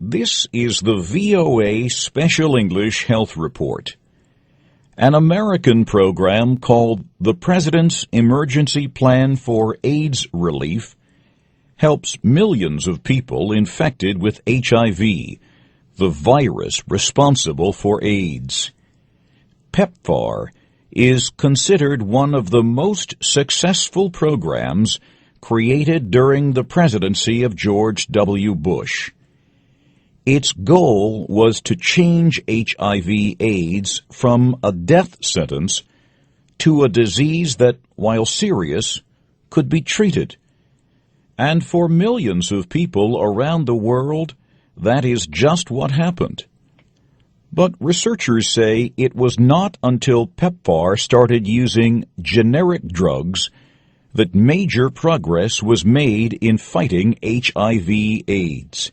This is the VOA Special English Health Report. An American program called the President's Emergency Plan for AIDS Relief helps millions of people infected with HIV, the virus responsible for AIDS. PEPFAR is considered one of the most successful programs created during the presidency of George W. Bush. Its goal was to change HIV/AIDS from a death sentence to a disease that, while serious, could be treated. And for millions of people around the world, that is just what happened. But researchers say it was not until PEPFAR started using generic drugs that major progress was made in fighting HIV/AIDS.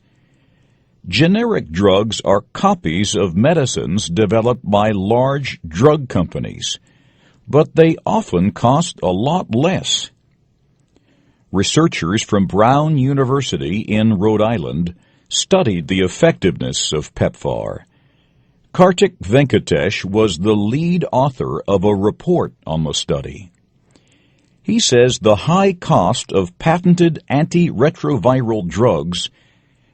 Generic drugs are copies of medicines developed by large drug companies, but they often cost a lot less. Researchers from Brown University in Rhode Island studied the effectiveness of PEPFAR. Venkatesh was the lead author of a report on the study. He says the high cost of patented antiretroviral drugs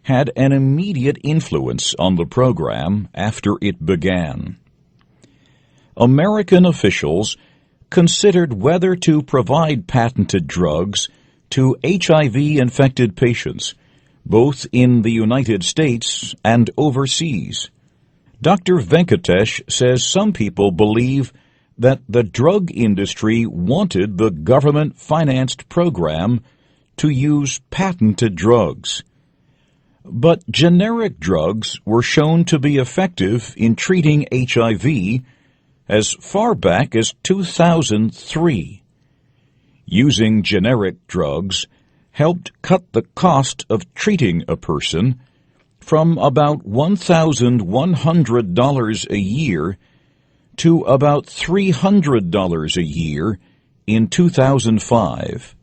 had an immediate influence on the program after it began. American officials considered whether to provide patented drugs to HIV-infected patients, both in the United States and overseas. Dr. Venkatesh says some people believe that the drug industry wanted the government-financed program to use patented drugs. But generic drugs were shown to be effective in treating HIV as far back as 2003. Using generic drugs helped cut the cost of treating a person from about $1,100 a year to about $300 a year in 2005.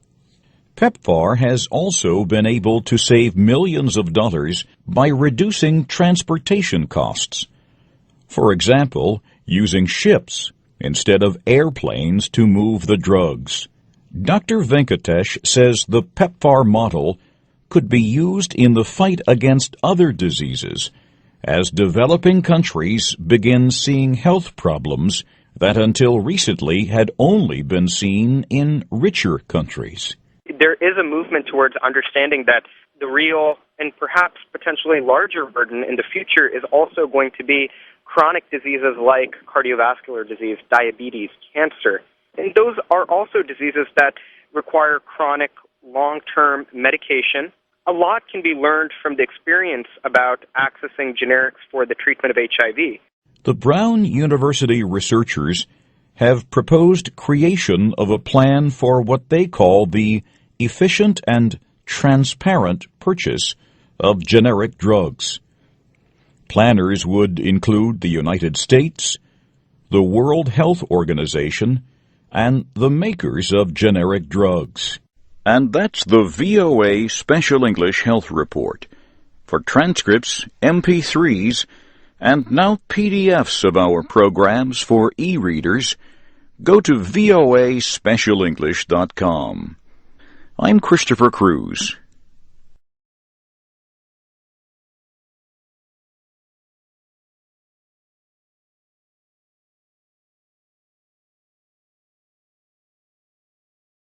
PEPFAR has also been able to save millions of dollars by reducing transportation costs. For example, using ships instead of airplanes to move the drugs. Dr. Venkatesh says the PEPFAR model could be used in the fight against other diseases as developing countries begin seeing health problems that until recently had only been seen in richer countries. There is a movement towards understanding that the real and perhaps potentially larger burden in the future is also going to be chronic diseases like cardiovascular disease, diabetes, cancer. And those are also diseases that require chronic, long-term medication. A lot can be learned from the experience about accessing generics for the treatment of HIV. The Brown University researchers have proposed creation of a plan for what they call the efficient and transparent purchase of generic drugs. Planners would include the United States, the World Health Organization, and the makers of generic drugs. And that's the VOA Special English Health Report. For transcripts, MP3s, and now PDFs of our programs for e-readers, go to voaspecialenglish.com. I'm Christopher Cruz.